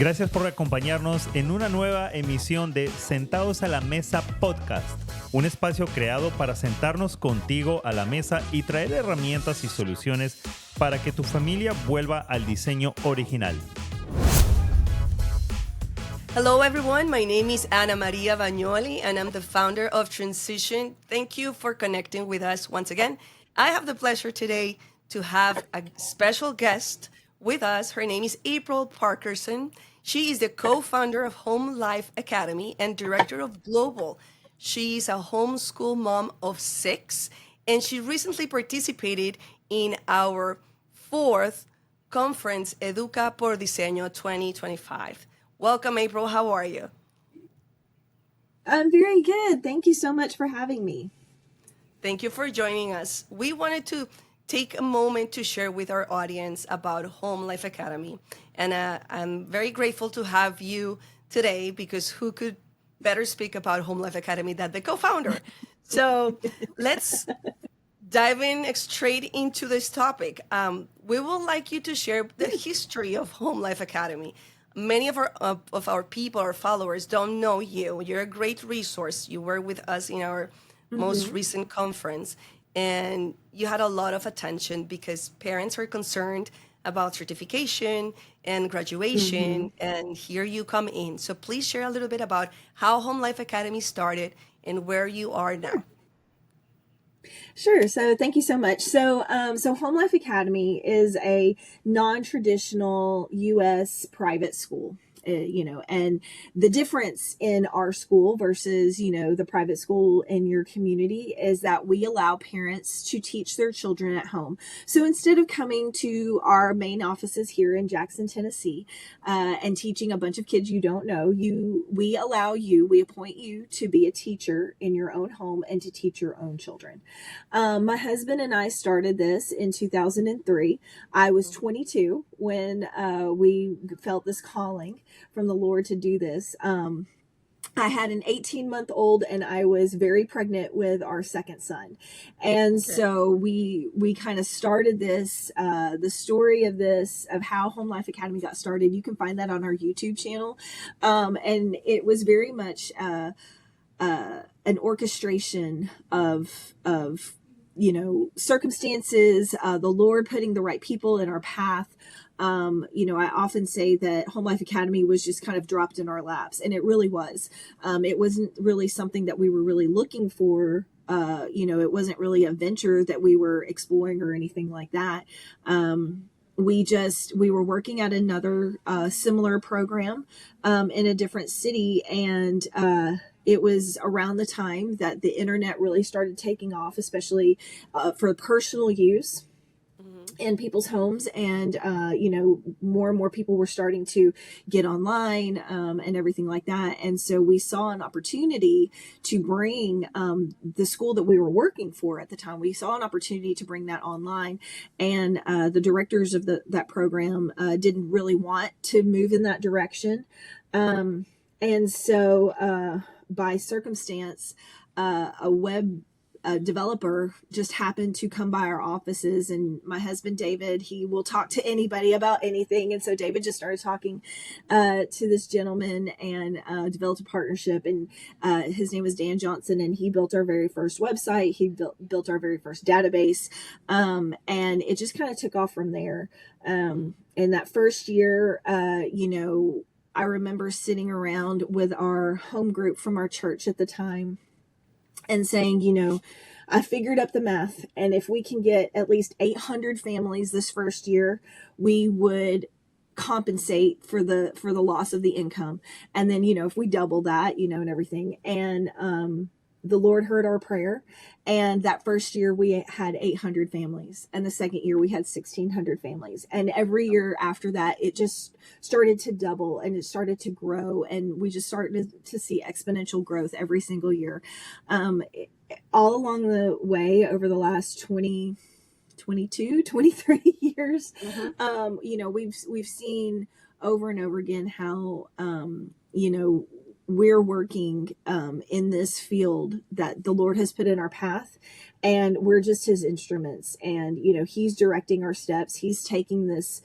Gracias por acompañarnos en una nueva emisión de Sentados a la Mesa Podcast, un espacio creado para sentarnos contigo a la mesa y traer herramientas y soluciones para que tu familia vuelva al diseño original. Hello everyone, my name is Ana Maria Bagnoli and I'm the founder of Transition. Thank you for connecting with us once again. I have the pleasure today to have a special guest with us. Her name is April Parkerson. She is the co-founder of Home Life Academy and director of Global. She is a homeschool mom of 6, and she recently participated in our 4th conference, Educa por Diseño 2025. Welcome, April. How are you? I'm very good. Thank you so much for having me. Thank you for joining us. We wanted to take a moment to share with our audience about Home Life Academy. And I'm very grateful to have you today because who could better speak about Home Life Academy than the co-founder? So let's dive in straight into this topic. We would like you to share the history of Home Life Academy. Many of our people, our followers, don't know you. You're a great resource. You were with us in our most recent conference, and you had a lot of attention because parents are concerned about certification and graduation, and here you come in. So please share a little bit about how Home Life Academy started and where you are now. Sure. So thank you so much. So Home Life Academy is a non-traditional U.S. private school. And the difference in our school versus, the private school in your community is that we allow parents to teach their children at home. So instead of coming to our main offices here in Jackson, Tennessee, and teaching a bunch of kids you don't know, we appoint you to be a teacher in your own home and to teach your own children. My husband and I started this in 2003. I was 22 when we felt this calling from the Lord to do this. I had an 18-month-old and I was very pregnant with our second son. And so we kind of started this, the story of how Home Life Academy got started. You can find that on our YouTube channel. And it was very much an orchestration of circumstances, the Lord putting the right people in our path. I often say that Home Life Academy was just kind of dropped in our laps, and it really was. It wasn't really something that we were really looking for. It wasn't really a venture that we were exploring or anything like that. We were working at another similar program in a different city, and it was around the time that the internet really started taking off, especially for personal use in people's homes. And, more and more people were starting to get online and everything like that. And so we saw an opportunity to bring the school that we were working for at the time. We saw an opportunity to bring that online. And the directors of that program didn't really want to move in that direction. And so by circumstance, a web developer just happened to come by our offices, and my husband David, he will talk to anybody about anything, and so David just started talking to this gentleman and developed a partnership, and his name was Dan Johnson, and he built our very first website. He built our very first database, and it just kind of took off from there. In that first year, I remember sitting around with our home group from our church at the time and saying, I figured up the math, and if we can get at least 800 families this first year, we would compensate for the loss of the income. And then, if we double that, and everything. And the Lord heard our prayer. And that first year we had 800 families. And the second year we had 1,600 families. And every year after that, it just started to double and it started to grow. And we just started to see exponential growth every single year. All along the way over the last 23 years, we've seen over and over again how, we're working in this field that the Lord has put in our path, and we're just his instruments. And he's directing our steps. He's taking this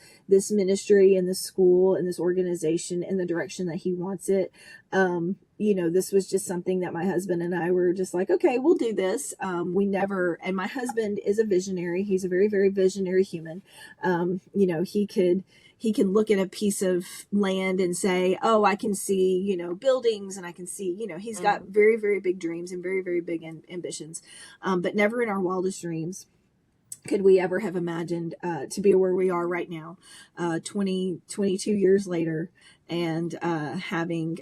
ministry and this school and this organization in the direction that he wants it. This was just something that my husband and I were just like, okay, we'll do this. And my husband is a visionary. He's a very, very visionary human. He can look at a piece of land and say, oh, I can see, buildings, and I can see, he's got very, very big dreams and very, very big ambitions. But never in our wildest dreams could we ever have imagined to be where we are right now, 22 years later, and having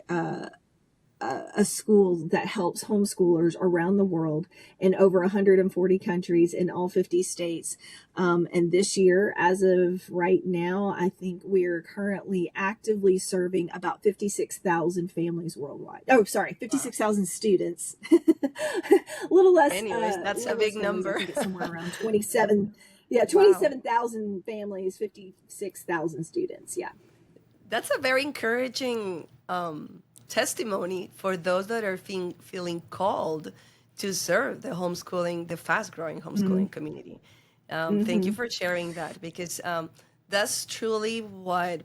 a school that helps homeschoolers around the world in over 140 countries in all 50 states. And this year, as of right now, I think we're currently actively serving about 56,000 families worldwide. Oh, sorry, 56,000 students. A little less. Anyways, that's a big number. I think it's somewhere around 27. Yeah, 27,000 families, 56,000 students. Yeah. That's a very encouraging testimony for those that are feeling called to serve the fast-growing homeschooling community. Thank you for sharing that, because that's truly what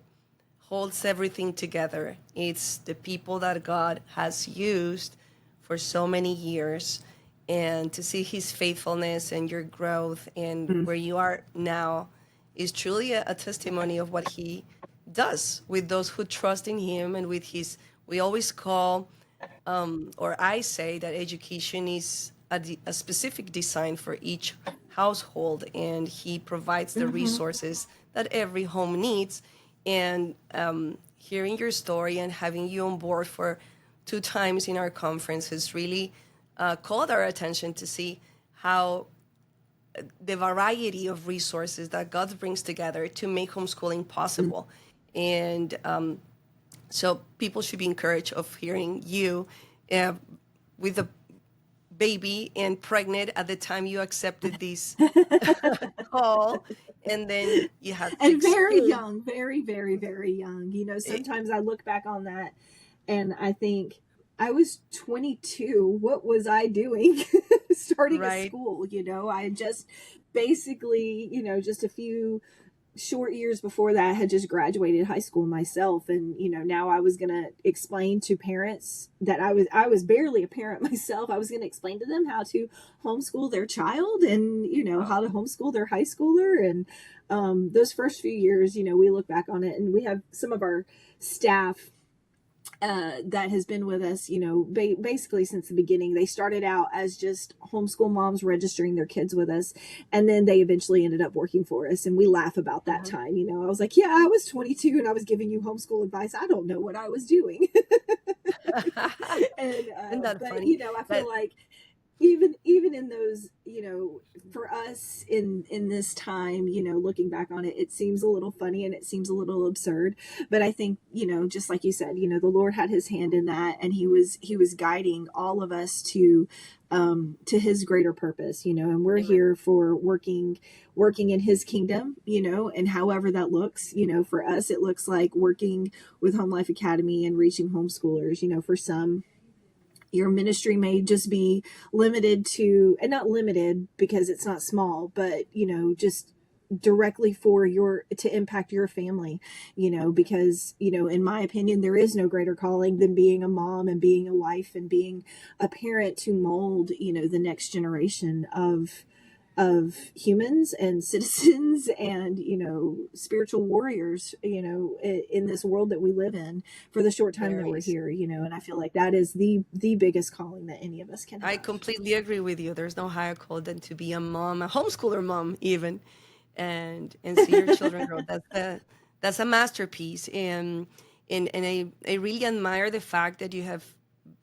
holds everything together. It's the people that God has used for so many years, and to see his faithfulness and your growth and where you are now is truly a testimony of what he does with those who trust in him, and with his. We always call, or I say that education is a specific design for each household, and he provides the resources that every home needs. And hearing your story and having you on board for 2 times in our conference has really called our attention to see how the variety of resources that God brings together to make homeschooling possible. And so people should be encouraged of hearing you with a baby and pregnant at the time you accepted this call, and then you had and very young, very, very, very young. Sometimes I look back on that and I think, I was 22. What was I doing starting a school? I had just basically, just a few short years before that, I had just graduated high school myself, and now I was going to explain to parents that I was barely a parent myself. I was going to explain to them how to homeschool their child, and how to homeschool their high schooler. And those first few years, we look back on it, and we have some of our staff that has been with us, basically since the beginning. They started out as just homeschool moms registering their kids with us, and then they eventually ended up working for us. And we laugh about that time. I was like, yeah, I was 22 and I was giving you homeschool advice. I don't know what I was doing. Isn't that funny? I feel like even in those, for us in this time, looking back on it, it seems a little funny and it seems a little absurd. But I think, just like you said, the Lord had his hand in that, and he was guiding all of us to his greater purpose, and we're here for working in his kingdom, and however that looks, for us, it looks like working with Home Life Academy and reaching homeschoolers. For some, your ministry may just be limited to, and not limited because it's not small, but, just directly to impact your family, because, in my opinion, there is no greater calling than being a mom and being a wife and being a parent to mold, the next generation of humans and citizens and, spiritual warriors, in this world that we live in for the short time that we're here, and I feel like that is the biggest calling that any of us can have. I completely agree with you. There's no higher call than to be a mom, a homeschooler mom even, and see your children grow. That's a masterpiece. And I really admire the fact that you have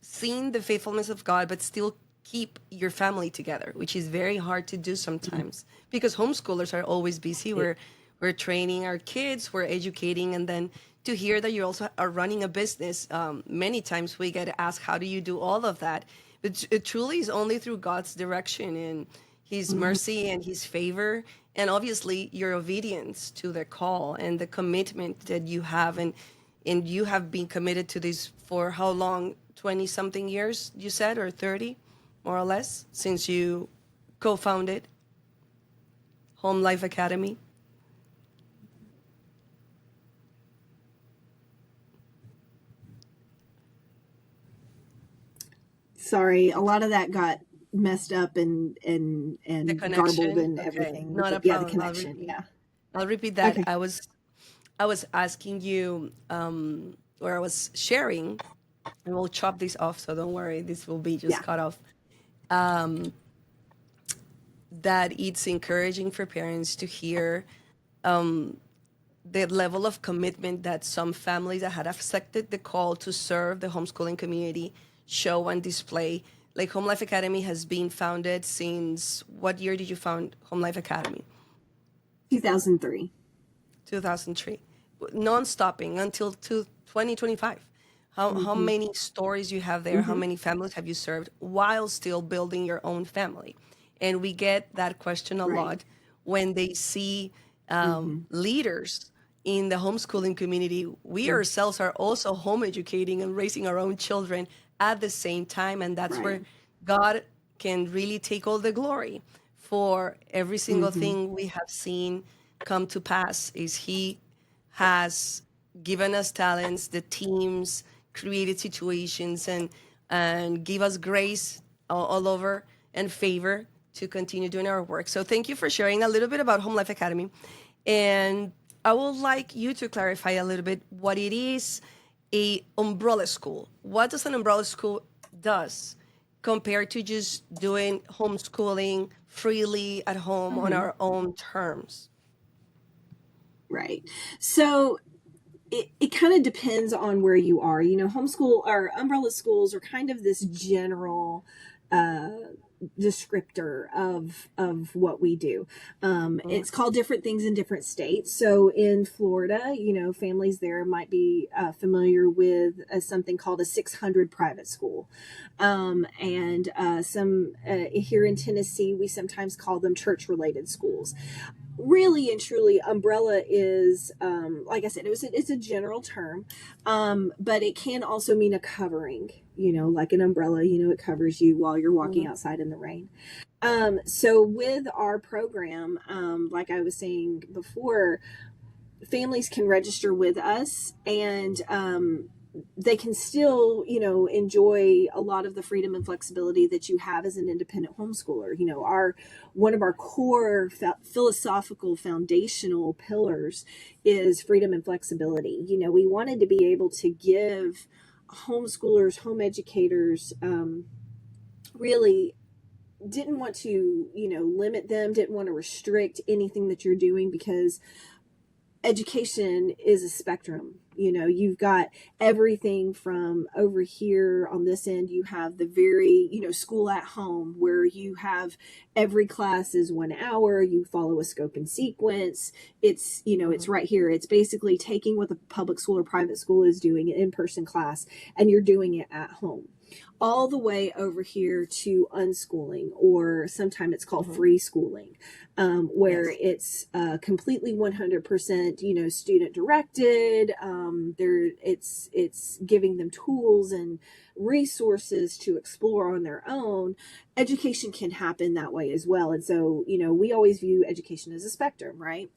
seen the faithfulness of God, but still keep your family together, which is very hard to do sometimes, because homeschoolers are always busy. We're training our kids, we're educating, and then to hear that you also are running a business, many times we get asked, how do you do all of that? But it truly is only through God's direction and his mercy and his favor, and obviously your obedience to the call and the commitment that you have. And And you have been committed to this for how long? 20 something years, you said, or 30, more or less, since you co-founded Home Life Academy? Sorry, a lot of that got messed up and The garbled connection? and Okay, everything. not a Yeah, the problem. connection. Yeah. I'll repeat that. Okay. I was asking you, or I was sharing, and we'll chop this off, so don't worry, this will be just Yeah. cut off. That it's encouraging for parents to hear the level of commitment that some families that had accepted the call to serve the homeschooling community show and display. Like Home Life Academy has been founded since, what year did you found Home Life Academy? 2003. 2003. Non-stopping until 2025. How many stories you have there? How many families have you served while still building your own family? And we get that question a Right. lot when they see leaders in the homeschooling community. We ourselves are also home educating and raising our own children at the same time, and that's where Right. God can really take all the glory for every single thing we have seen come to pass. Is He has given us talents, the teams, created situations, and give us grace all over and favor to continue doing our work. So thank you for sharing a little bit about Home Life Academy. And I would like you to clarify a little bit what it is, a umbrella school. What does an umbrella school does compared to just doing homeschooling freely at home on our own terms? Right. So it kind of depends on where you are. Homeschool or umbrella schools are kind of this general descriptor of what we do. It's called different things in different states. So in Florida, families there might be familiar with something called a 600 private school. And some here in Tennessee, we sometimes call them church-related schools. Really and truly, umbrella is, like I said, it's a general term, but it can also mean a covering, like an umbrella, it covers you while you're walking outside in the rain. So with our program, like I was saying before, families can register with us, and they can still, enjoy a lot of the freedom and flexibility that you have as an independent homeschooler. One of our core philosophical foundational pillars is freedom and flexibility. We wanted to be able to give homeschoolers, home educators, really didn't want to, limit them, didn't want to restrict anything that you're doing, because education is a spectrum. You've got everything from over here on this end. You have the very, school at home, where you have every class is 1 hour. You follow a scope and sequence. It's, it's right here. It's basically taking what the public school or private school is doing, an in-person class, and you're doing it at home. All the way over here to unschooling, or sometimes it's called free schooling, where it's completely 100%, student directed. It's giving them tools and resources to explore on their own. Education can happen that way as well. And so, we always view education as a spectrum, right?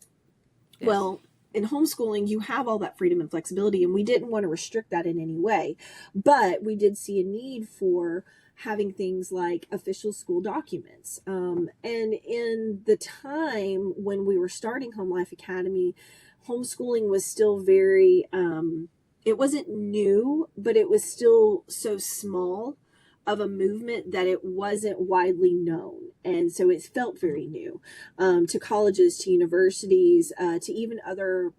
Yes. Well, in homeschooling, you have all that freedom and flexibility, and we didn't want to restrict that in any way, but we did see a need for having things like official school documents. And in the time when we were starting Home Life Academy, homeschooling was still very, it wasn't new, but it was still so small of a movement that it wasn't widely known. And so it felt very new to colleges, to universities, to even other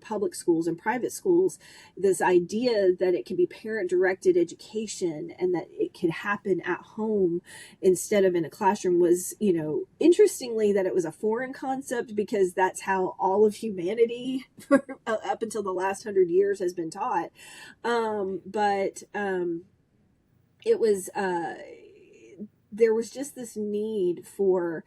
public schools and private schools. This idea that it can be parent-directed education and that it could happen at home instead of in a classroom was, interestingly, that it was a foreign concept, because that's how all of humanity up until the last 100 years has been taught. It was, there was just this need for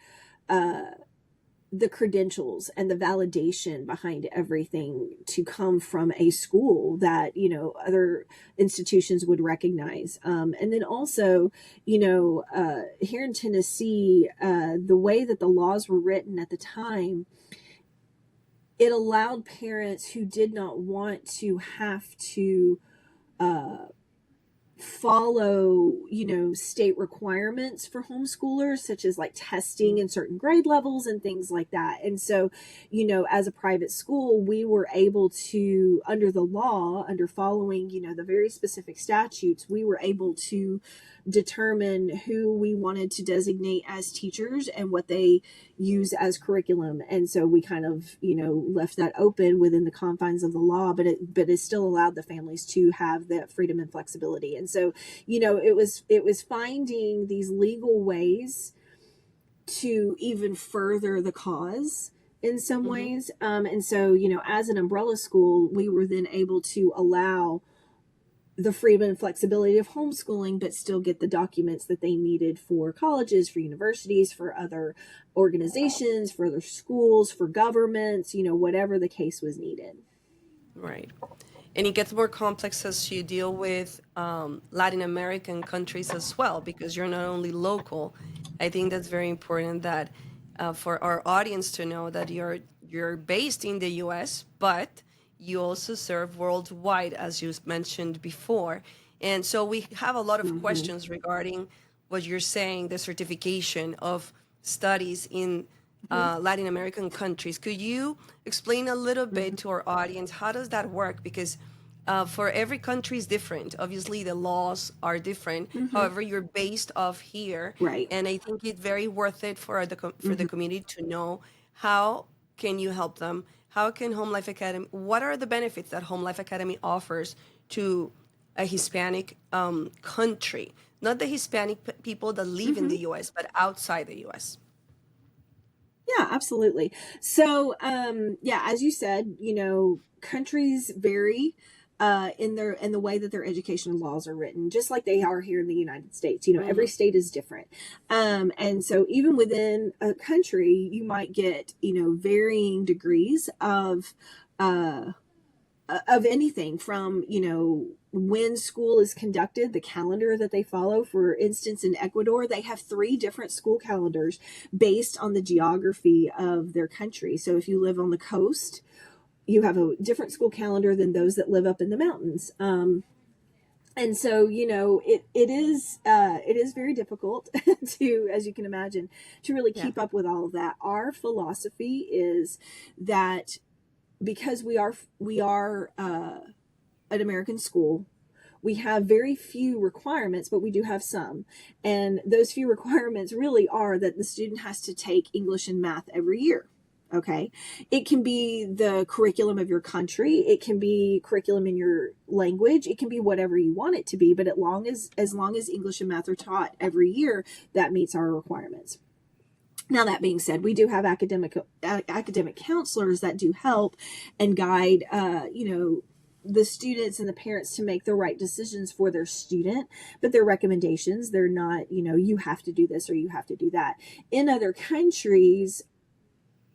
the credentials and the validation behind everything to come from a school that, you know, other institutions would recognize. And then also, you know, here in Tennessee, the way that the laws were written at the time, it allowed parents who did not want to have to follow, you know, state requirements for homeschoolers, such as like testing in certain grade levels and things like that. And so, you know, as a private school, we were able to, under the law, under following, you know, the very specific statutes, we were able to determine who we wanted to designate as teachers and what they use as curriculum. And so we kind of, you know, left that open within the confines of the law, but it still allowed the families to have that freedom and flexibility. And so, you know, it was finding these legal ways to even further the cause in some ways. And so, you know, as an umbrella school, we were then able to allow the freedom and flexibility of homeschooling, but still get the documents that they needed for colleges, for universities, for other organizations, for other schools, for governments, you know, whatever the case was needed. Right. And it gets more complex as you deal with Latin American countries as well, because you're not only local. I think that's very important that for our audience to know that you're based in the U.S., but you also serve worldwide, as you mentioned before. And so we have a lot of questions regarding what you're saying, the certification of studies in Latin American countries. Could you explain a little bit to our audience, how does that work? Because for every country is different. Obviously, the laws are different. However, you're based off here. Right. And I think it's very worth it for the community to know how can you help them. How can Home Life Academy, what are the benefits that Home Life Academy offers to a Hispanic country? Not the Hispanic people that live in the U.S., but outside the U.S. Yeah, absolutely. So, yeah, as you said, you know, countries vary in the way that their education laws are written, just like they are here in the United States. You know, every state is different. And so even within a country, you might get, you know, varying degrees of anything from, you know, when school is conducted, the calendar that they follow. For instance, in Ecuador, they have 3 different school calendars based on the geography of their country. So if you live on the coast, you have a different school calendar than those that live up in the mountains. And so, you know, it is very difficult to, as you can imagine, to really keep up with all of that. Our philosophy is that because we are an American school, we have very few requirements, but we do have some. And those few requirements really are that the student has to take English and math every year. Okay. It can be the curriculum of your country. It can be curriculum in your language. It can be whatever you want it to be. But as long as English and math are taught every year, that meets our requirements. Now, that being said, we do have academic counselors that do help and guide, you know, the students and the parents to make the right decisions for their student, but their recommendations, they're not, you know, you have to do this or you have to do that. In other countries,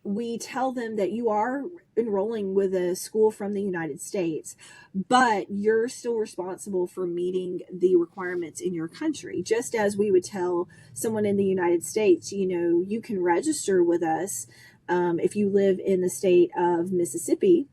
we tell them that you are enrolling with a school from the United States, but you're still responsible for meeting the requirements in your country. Just as we would tell someone in the United States, you know, you can register with us if you live in the state of Mississippi,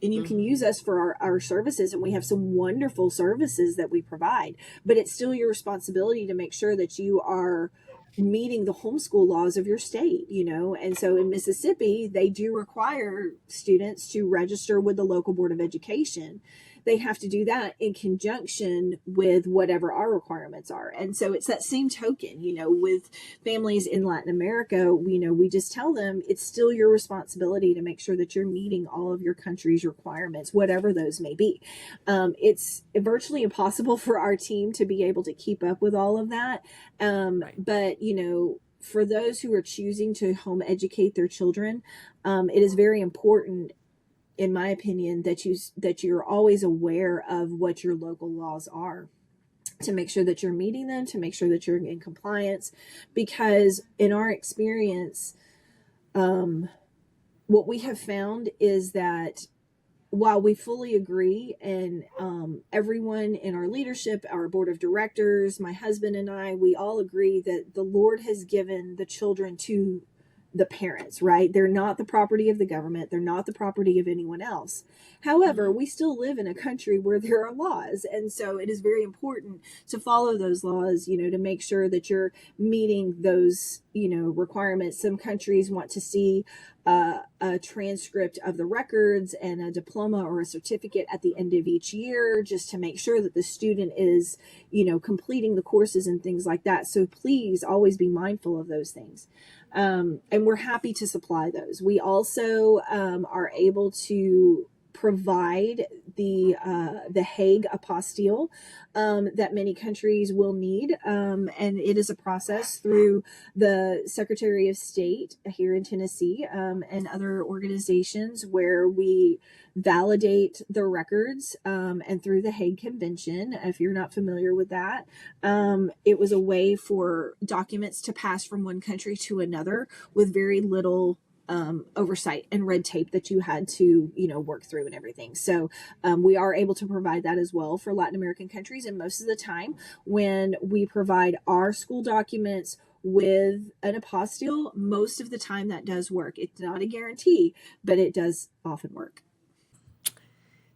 and you can use us for our services. And we have some wonderful services that we provide, but it's still your responsibility to make sure that you are meeting the homeschool laws of your state, you know. And so in Mississippi, they do require students to register with the local board of education. They have to do that in conjunction with whatever our requirements are. And so it's that same token, you know, with families in Latin America, we just tell them it's still your responsibility to make sure that you're meeting all of your country's requirements, whatever those may be. It's virtually impossible for our team to be able to keep up with all of that. But, you know, for those who are choosing to home educate their children, it is very important, in my opinion, that you're always aware of what your local laws are, to make sure that you're meeting them, to make sure that you're in compliance. Because in our experience, what we have found is that while we fully agree, and everyone in our leadership, our board of directors, my husband and I, we all agree that the Lord has given the children to the parents, right? They're not the property of the government. They're not the property of anyone else. However, we still live in a country where there are laws. And so it is very important to follow those laws, to make sure that you're meeting those, requirements. Some countries want to see a transcript of the records and a diploma or a certificate at the end of each year, just to make sure that the student is, completing the courses and things like that. So please always be mindful of those things. And we're happy to supply those. We also are able to provide the Hague apostille that many countries will need, and it is a process through the Secretary of State here in Tennessee and other organizations where we validate the records, and through the Hague Convention. If you're not familiar with that, it was a way for documents to pass from one country to another with very little oversight and red tape that you had to, work through and everything. So we are able to provide that as well for Latin American countries. And most of the time when we provide our school documents with an apostille, most of the time that does work. It's not a guarantee, but it does often work.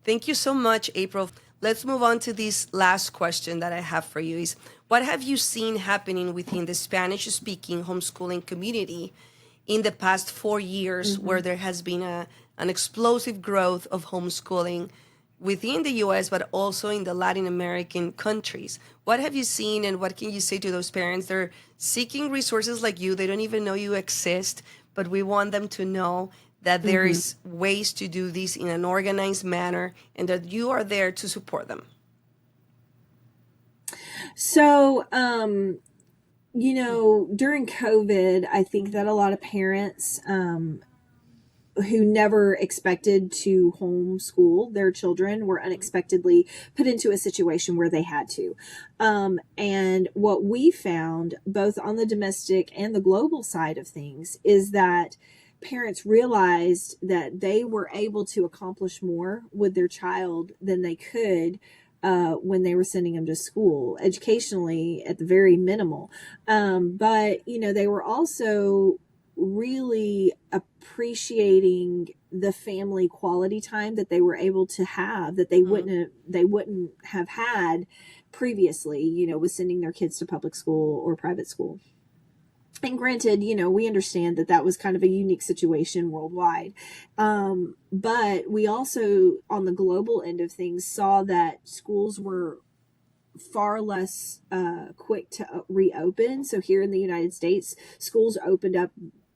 Thank you so much, April. Let's move on to this last question that I have for you is, what have you seen happening within the Spanish-speaking homeschooling community in the past 4 years, where there has been an explosive growth of homeschooling within the U.S., but also in the Latin American countries? What have you seen, and what can you say to those parents? They're seeking resources like you. They don't even know you exist, but we want them to know that there is ways to do this in an organized manner and that you are there to support them. So, during COVID, I think that a lot of parents who never expected to homeschool their children were unexpectedly put into a situation where they had to. And what we found, both on the domestic and the global side of things, is that parents realized that they were able to accomplish more with their child than they could when they were sending them to school, educationally at the very minimal. But, they were also really appreciating the family quality time that they were able to have, that they wouldn't have had previously, with sending their kids to public school or private school. And granted, we understand that that was kind of a unique situation worldwide. But we also, on the global end of things, saw that schools were far less quick to reopen. So here in the United States, schools opened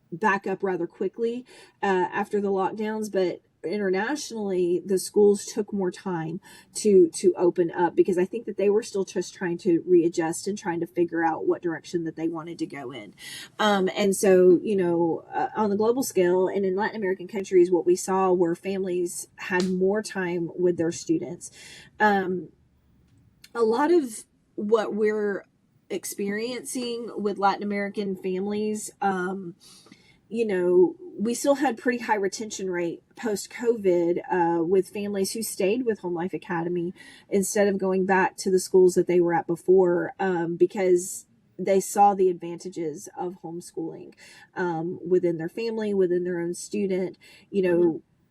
back up rather quickly after the lockdowns, but internationally, the schools took more time to open up, because I think that they were still just trying to readjust and trying to figure out what direction that they wanted to go in. And so, on the global scale and in Latin American countries, what we saw were families had more time with their students. A lot of what we're experiencing with Latin American families, we still had pretty high retention rate post-COVID with families who stayed with Home Life Academy instead of going back to the schools that they were at before, because they saw the advantages of homeschooling within their family, within their own student.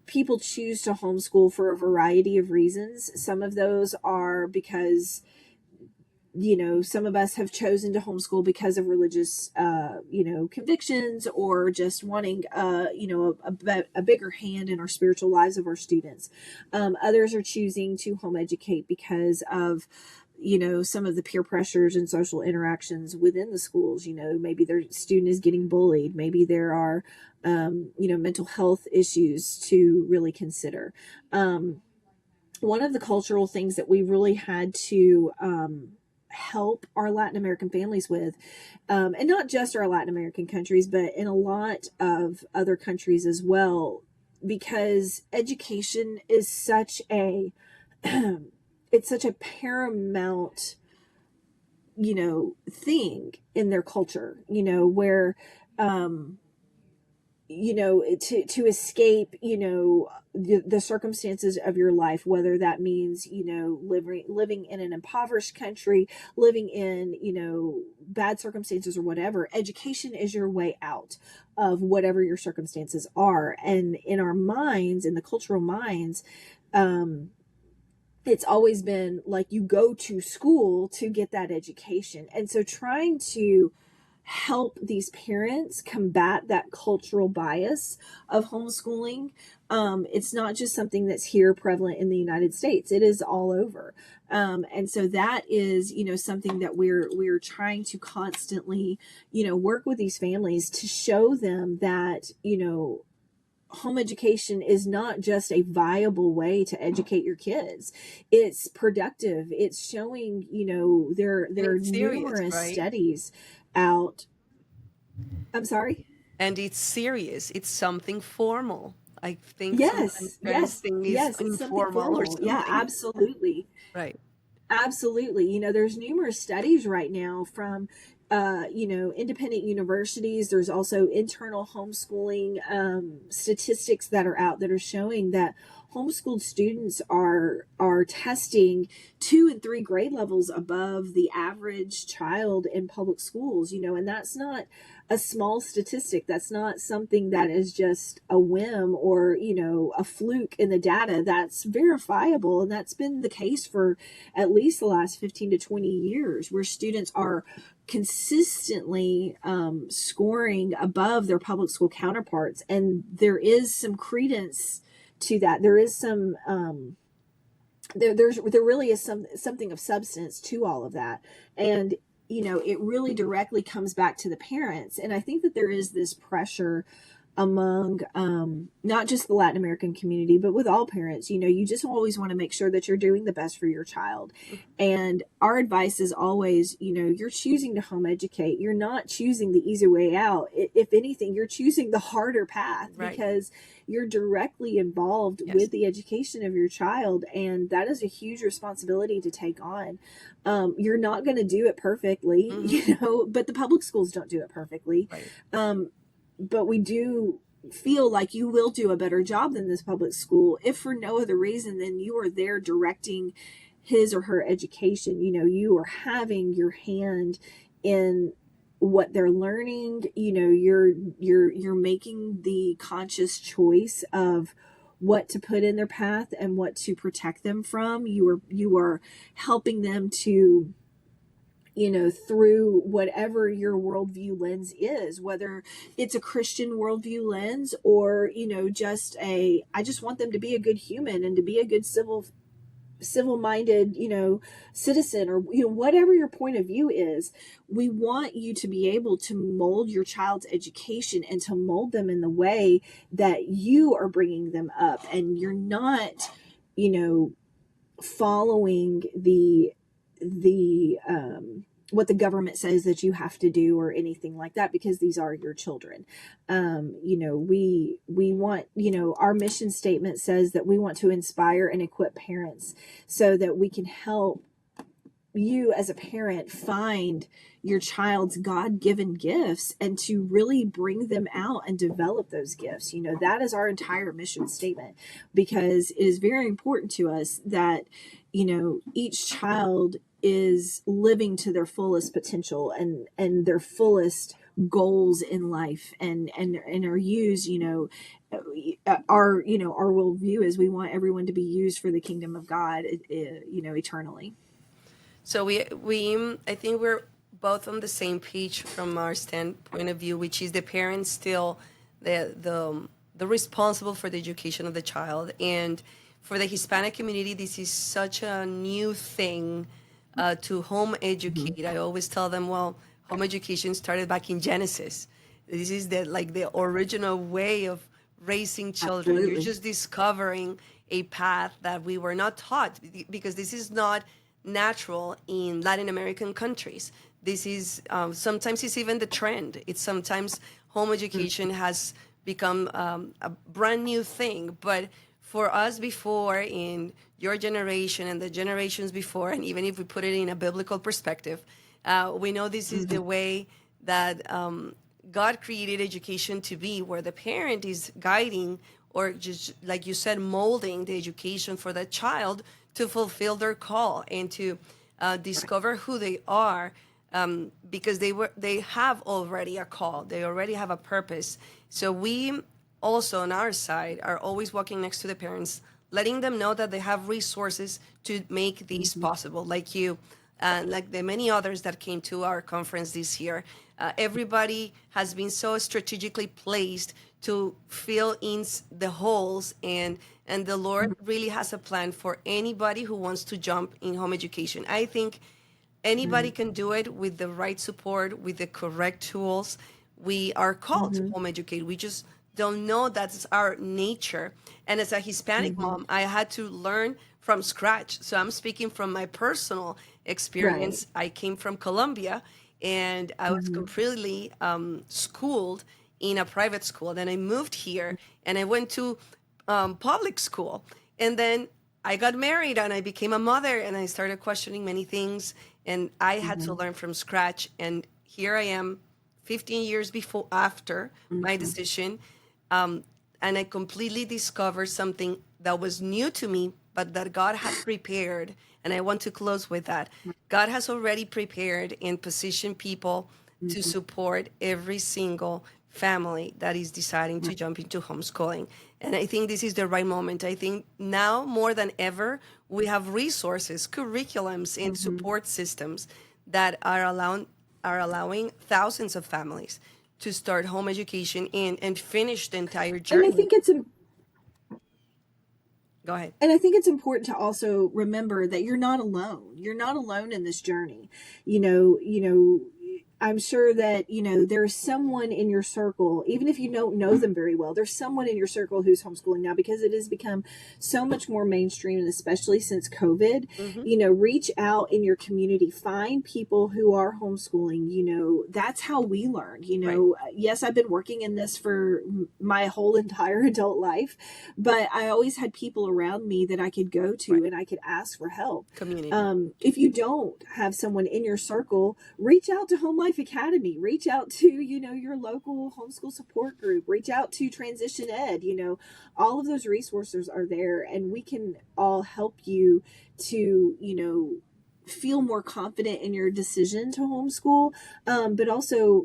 People choose to homeschool for a variety of reasons. Some of those are because some of us have chosen to homeschool because of religious, convictions, or just wanting, a bigger hand in our spiritual lives of our students. Others are choosing to home educate because of, some of the peer pressures and social interactions within the schools. Maybe their student is getting bullied. Maybe there are, mental health issues to really consider. One of the cultural things that we really had to, help our Latin American families with, and not just our Latin American countries, but in a lot of other countries as well, because education is such a it's such a paramount thing in their culture, where to escape, the circumstances of your life, whether that means, living in an impoverished country, living in, bad circumstances or whatever. Education is your way out of whatever your circumstances are. And in our minds, in the cultural minds, it's always been like you go to school to get that education. And so trying to help these parents combat that cultural bias of homeschooling. It's not just something that's here prevalent in the United States. It is all over. And so that is, something that we're trying to constantly, work with these families to show them that, home education is not just a viable way to educate your kids. It's productive. It's showing, there are numerous studies out. I'm sorry. And it's serious. It's something formal. I think yes, is informal or something. Yeah, absolutely. Right. Absolutely. There's numerous studies right now from independent universities. There's also internal homeschooling statistics that are out that are showing that homeschooled students are testing 2 and 3 grade levels above the average child in public schools, and that's not a small statistic. That's not something that is just a whim or, a fluke in the data. That's verifiable. And that's been the case for at least the last 15 to 20 years, where students are consistently scoring above their public school counterparts. And there is some credence to that. There is some there really is something of substance to all of that. And it really directly comes back to the parents. And I think that there is this pressure among not just the Latin American community, but with all parents. You just always want to make sure that you're doing the best for your child. And our advice is always, you're choosing to home educate. You're not choosing the easy way out. If anything, you're choosing the harder path, right? Because you're directly involved with the education of your child. And that is a huge responsibility to take on. You're not going to do it perfectly, but the public schools don't do it perfectly. Right. But we do feel like you will do a better job than this public school, if for no other reason than you are there directing his or her education. You are having your hand in what they're learning. You're making the conscious choice of what to put in their path and what to protect them from. You are helping them to, through whatever your worldview lens is, whether it's a Christian worldview lens or, I just want them to be a good human and to be a good civil-minded, citizen, or, whatever your point of view is. We want you to be able to mold your child's education and to mold them in the way that you are bringing them up. And you're not, following the what the government says that you have to do or anything like that, because these are your children. We want, our mission statement says that we want to inspire and equip parents so that we can help you as a parent find your child's God-given gifts and to really bring them out and develop those gifts. That is our entire mission statement, because it is very important to us that, each child is living to their fullest potential and their fullest goals in life, and are used, our worldview is we want everyone to be used for the kingdom of God, eternally. So we I think we're both on the same page from our standpoint of view, which is the parents still the responsible for the education of the child. And for the Hispanic community, this is such a new thing to home educate. Mm-hmm. I always tell them, well, home education started back in Genesis. This is the original way of raising children. Absolutely. You're just discovering a path that we were not taught, because this is not natural in Latin American countries. This is sometimes it's even the trend. It's sometimes home education has become a brand new thing. But for us before, in your generation and the generations before, and even if we put it in a biblical perspective, we know this is the way that God created education to be, where the parent is guiding, or just like you said, molding the education for the child to fulfill their call and to discover who they are, because they have already a call, they already have a purpose. So we also on our side are always walking next to the parents, letting them know that they have resources to make these possible, like you, like the many others that came to our conference this year. Everybody has been so strategically placed to fill in the holes, and the Lord really has a plan for anybody who wants to jump in home education. I think anybody can do it with the right support, with the correct tools. We are called to home educate. We just don't know that's our nature. And as a Hispanic mom, I had to learn from scratch. So I'm speaking from my personal experience. I came from Colombia, and I was completely schooled in a private school. Then I moved here and I went to public school. And then I got married and I became a mother, and I started questioning many things, and I had to learn from scratch. And here I am 15 years after my decision. And I completely discovered something that was new to me, but that God had prepared. And I want to close with that. God has already prepared and positioned people to support every single family that is deciding to jump into homeschooling. And I think this is the right moment. I think now more than ever, we have resources, curriculums, and support systems that are allowing thousands of families to start home education and finish the entire journey. And I think it's Go ahead. And I think it's important to also remember that you're not alone. You're not alone in this journey. You know, I'm sure that, there's someone in your circle, even if you don't know them very well, there's someone in your circle who's homeschooling now, because it has become so much more mainstream, and especially since COVID, reach out in your community, find people who are homeschooling. That's how we learn. Yes, I've been working in this for my whole entire adult life, but I always had people around me that I could go to and I could ask for help. Community. If you don't have someone in your circle, reach out to Home Life Academy, reach out to, your local homeschool support group, reach out to Transition Ed, all of those resources are there, and we can all help you to, feel more confident in your decision to homeschool. But also,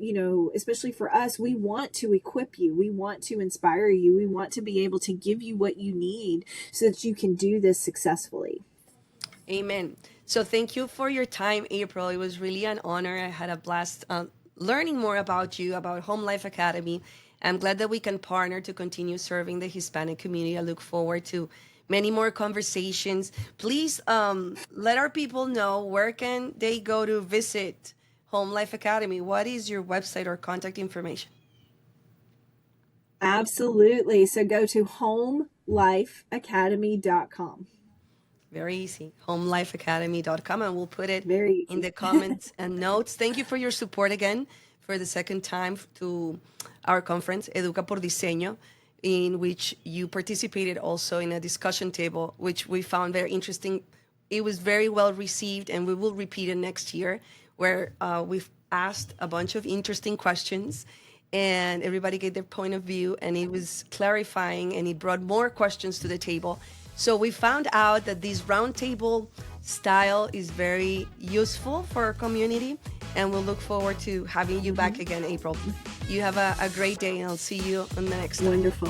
especially for us, we want to equip you. We want to inspire you. We want to be able to give you what you need so that you can do this successfully. Amen. So thank you for your time, April. It was really an honor. I had a blast learning more about you, about Home Life Academy. I'm glad that we can partner to continue serving the Hispanic community. I look forward to many more conversations. Please let our people know, where can they go to visit Home Life Academy? What is your website or contact information? Absolutely. So go to homelifeacademy.com. Very easy. Homelifeacademy.com, and we'll put it Very in the comments and notes. Thank you for your support again for the second time to our conference, Educa por Diseño, in which you participated also in a discussion table, which we found very interesting. It was very well received, and we will repeat it next year, where we've asked a bunch of interesting questions, and everybody gave their point of view, and it was clarifying, and it brought more questions to the table. So we found out that this roundtable style is very useful for our community, and we'll look forward to having you back again, April. You have a great day, and I'll see you on the next time. Wonderful.